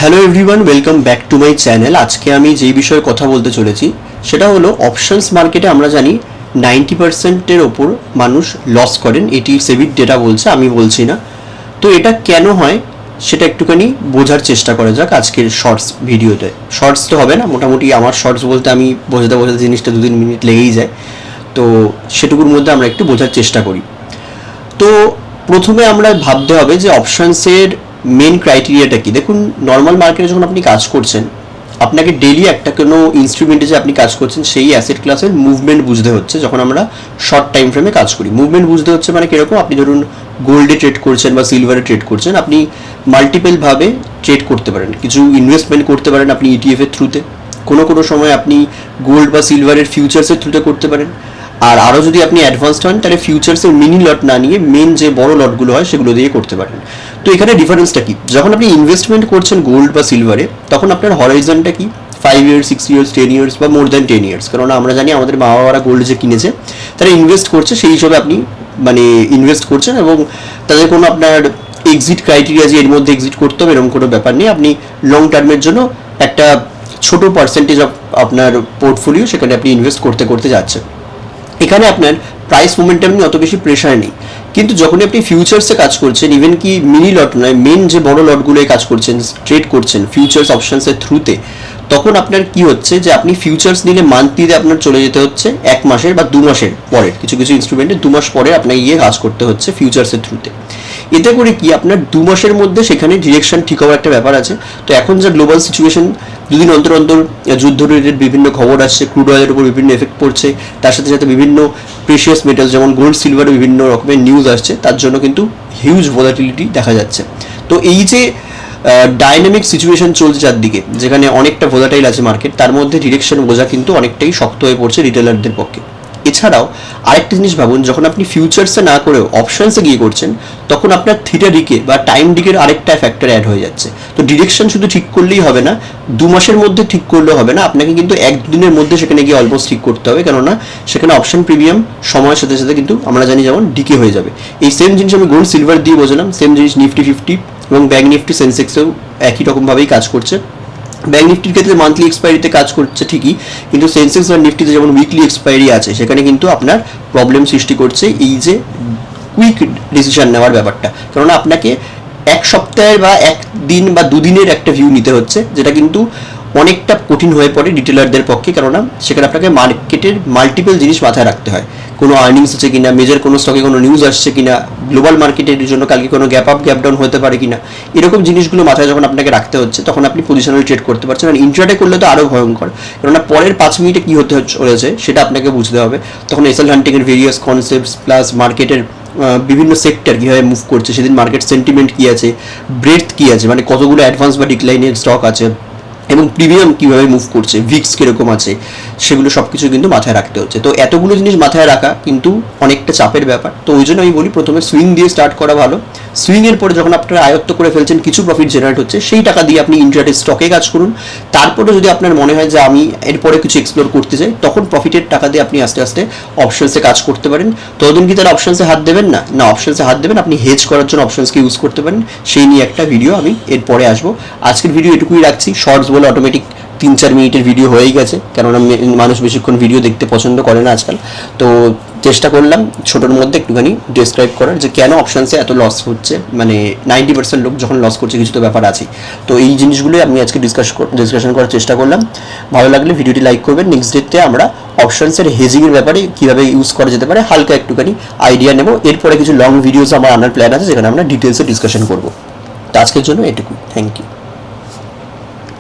Hello everyone, welcome back to my channel. আজকে আমি যেই বিষয়ে কথা বলতে চলেছি সেটা হলো অপশনস মার্কেটে আমরা জানি 90%-এর ওপর মানুষ লস করেন, এটি সেবির ডেটা বলছে, আমি বলছি না। তো এটা কেন হয় সেটা একটুখানি বোঝার চেষ্টা করা যাক আজকের শর্টস ভিডিওতে। শর্টস তো হবে না, মোটামুটি আমার শর্টস বলতে আমি বোঝাতে জিনিসটা 2-3 মিনিট লেগেই যায়, তো সেটুকুর মধ্যে আমরা একটু বোঝার চেষ্টা করি। তো প্রথমে আমরা ভাবতে হবে যে অপশনসের মেন ক্রাইটেরিয়াটা কি। দেখুন, নর্মাল মার্কেটে যখন আপনি কাজ করছেন, আপনাকে ডেলি একটা কোনো ইনস্ট্রুমেন্টে যে আপনি কাজ করছেন সেই অ্যাসেট ক্লাসের মুভমেন্ট বুঝতে হচ্ছে। যখন আমরা শর্ট টাইম ফ্রেমে কাজ করি, মুভমেন্ট বুঝতে হচ্ছে মানে কীরকম, আপনি ধরুন গোল্ডে ট্রেড করছেন বা সিলভারে ট্রেড করছেন, আপনি মাল্টিপলভাবে ট্রেড করতে পারেন, কিছু ইনভেস্টমেন্ট করতে পারেন আপনি ইটিএফের থ্রুতে, কোনো সময় আপনি গোল্ড বা সিলভারের ফিউচার্সের থ্রুতে করতে পারেন। আর আরও যদি আপনি অ্যাডভান্সড হন তাহলে ফিউচার্সের মিনি লট না নিয়ে মেন যে বড় লটগুলো হয় সেগুলো দিয়ে করতে পারেন। তো এখানে ডিফারেন্সটা কি, যখন আপনি ইনভেস্টমেন্ট করছেন গোল্ড বা সিলভারে, তখন আপনার হরাইজনটা কি 5 ইয়ার্স, 6 ইয়ার্স, 10 ইয়ার্স বা মোর দ্যান 10 ইয়ার্স। কারণ আমরা জানি আমাদের মা বাবারা গোল্ড যে কিনেছে তারা ইনভেস্ট করছে, সেই হিসাবে আপনি ইনভেস্ট করছেন, এবং তাদের কোনো আপনার এক্সিট ক্রাইটেরিয়া যে এর মধ্যে এক্সিট করতে হবে এরকম কোনো ব্যাপার নেই। আপনি লং টার্মের জন্য একটা ছোট পার্সেন্টেজ অফ আপনার পোর্টফোলিও সেখানে আপনি ইনভেস্ট করতে যাচ্ছেন। এখানে আপনার প্রাইস মোমেন্টাম নিয়ে অত বেশি প্রেশার নেই। কিন্তু যখনই আপনি ফিউচার্সে কাজ করছেন, ইভেন কি মিনি লট নয়, মেন যে বড় লটগুলোয় কাজ করছেন, ট্রেড করছেন ফিউচার্স অপশনসের থ্রুতে, তখন আপনার কি হচ্ছে যে আপনি ফিউচার্স নিলে মান্থলিতে আপনার চলে যেতে হচ্ছে 1 মাসের বা 2 মাসের পরে, কিছু ইনস্ট্রুমেন্টে 2 মাস পরে আপনাকে গিয়ে কাজ করতে হচ্ছে ফিউচার্সের থ্রুতে। এতে করে কি আপনার 2 মাসের মধ্যে সেখানে ডিরেকশন ঠিক হওয়ার একটা ব্যাপার আছে। তো এখন যা গ্লোবাল সিচুয়েশন, দুদিন অন্তর যুদ্ধ রিলেটেড বিভিন্ন খবর আসছে, ক্রুড অয়েলের উপর বিভিন্ন এফেক্ট পড়ছে, তার সাথে সাথে বিভিন্ন প্রেশিয়াস মেটাল যেমন গোল্ড সিলভারে বিভিন্ন রকমের নিউজ আসছে, তার জন্য কিন্তু হিউজ ভোলাটিলিটি দেখা যাচ্ছে। তো এই যে ডাইনামিক সিচুয়েশন চলছে চারদিকে, যেখানে অনেকটা ভোলাটাইল আছে মার্কেট, তার মধ্যে ডিরেকশন বোঝা কিন্তু অনেকটাই শক্ত হয়ে পড়ছে রিটেলারদের পক্ষে। এছাড়াও আরেকটা জিনিস ভাবুন, যখন আপনি ফিউচার্সে না করেও অপশনসে গিয়ে করছেন, তখন আপনার থিটা ডিকে বা টাইম ডিকের আরেকটা ফ্যাক্টর অ্যাড হয়ে যাচ্ছে। তো ডিরেকশন শুধু ঠিক করলেই হবে না, 2 মাসের মধ্যে ঠিক করলেও হবে না, আপনাকে কিন্তু 1 দিনের মধ্যে সেখানে গিয়ে অলমোস্ট ঠিক করতে হবে, কেননা সেখানে অপশন প্রিমিয়াম সময়ের সাথে সাথে কিন্তু আমরা জানি যেমন ডিকে হয়ে যাবে। এই সেম জিনিস আমি গোল্ড সিলভার দিয়ে বোঝালাম, সেম জিনিস নিফটি 50 এবং ব্যাঙ্ক নিফটি সেন্সেক্সেও একই রকমভাবেই কাজ করছে। ব্যাঙ্ক নিফটির ক্ষেত্রে মান্থলি এক্সপায়ারিতে কাজ করছে ঠিকই, কিন্তু সেন্সেক্স আর নিফটিতে যেমন উইকলি এক্সপায়ারি আছে, সেখানে কিন্তু আপনার প্রবলেম সৃষ্টি করছে এই যে কুইক ডিসিশন নেওয়ার ব্যাপারটা। কেননা আপনাকে 1 সপ্তাহের বা 1 দিন বা 2 দিনের একটা ভিউ নিতে হচ্ছে, যেটা কিন্তু অনেকটা কঠিন হয়ে পড়ে রিটেলারদের পক্ষে। কেননা সেখানে আপনাকে মার্কেটের মাল্টিপল জিনিস মাথায় রাখতে হয়, কোনো আর্নিংস আছে কিনা, মেজর কোনো স্টকে কোনো নিউজ আসছে কিনা, গ্লোবাল মার্কেটের জন্য কালকে কোনো গ্যাপ আপ গ্যাপ ডাউন হতে পারে কিনা, এরকম জিনিসগুলো মাথায় যখন আপনাকে রাখতে হচ্ছে, তখন আপনি পজিশনাল ট্রেড করতে পারছেন। আর ইন্ট্রাডে করলে তো আরও ভয়ঙ্কর, কেননা পরের 5 মিনিটে কী হতে চলেছে সেটা আপনাকে বুঝতে হবে। তখন এসএল হান্টিংয়ের ভেরিয়াস কনসেপ্টস প্লাস মার্কেটের বিভিন্ন সেক্টর কীভাবে মুভ করছে, সেদিন মার্কেট সেন্টিমেন্ট কী আছে, ব্রেথ কী আছে, মানে কতগুলো অ্যাডভান্স বা ডিক্লাইনের স্টক আছে, এবং প্রিমিয়াম কীভাবে মুভ করছে, ভিক্স কীরকম আছে, সেগুলো সব কিছু কিন্তু মাথায় রাখতে হচ্ছে। তো এতগুলো জিনিস মাথায় রাখা কিন্তু অনেকটা চাপের ব্যাপার। তো ওই জন্য আমি বলি প্রথমে সুইং দিয়ে স্টার্ট করা ভালো। সুইংয়ের পরে যখন আপনারা আয়ত্ত করে ফেলছেন, কিছু প্রফিট জেনারেট হচ্ছে, সেই টাকা দিয়ে আপনি ইন্ট্রাডে স্টকে কাজ করুন। তারপরে যদি আপনার মনে হয় যে আমি এরপরে কিছু এক্সপ্লোর করতে চাই, তখন প্রফিটের টাকা দিয়ে আপনি আস্তে আস্তে অপশনসে কাজ করতে পারেন। ততদিন কি তারা অপশনসে হাত দেবেন না, অপশনসে হাত দেবেন, আপনি হেজ করার জন্য অপশনসকে ইউজ করতে পারেন। সেই নিয়ে একটা ভিডিও আমি এরপরে আসবো। আজকের ভিডিও এটুকুই রাখছি। শর্টস বলে অটোমেটিক 3-4 মিনিটের ভিডিও হয়েই গেছে, কেননা মানুষ বেশিক্ষণ ভিডিও দেখতে পছন্দ করে না আজকাল। তো চেষ্টা করলাম ছোটোর মধ্যে একটুখানি ডেসক্রাইব করার যে কেন অপশানসে এত লস হচ্ছে, 90% লোক যখন লস করছে কিছু তো ব্যাপার আছে। তো এই জিনিসগুলোই আমি আজকে ডিসকাশন করার চেষ্টা করলাম। ভালো লাগলে ভিডিওটি লাইক করবেন। নেক্সট ডেতে আমরা অপশানসের হেজিংয়ের ব্যাপারে কীভাবে ইউজ করা যেতে পারে হালকা একটুখানি আইডিয়া নেব। এরপরে কিছু লং ভিডিওস আমার আনার প্ল্যান আছে, যেখানে আমরা ডিটেলসে ডিসকাশন করবো। তো আজকের জন্য এটুকুই, থ্যাংক ইউ।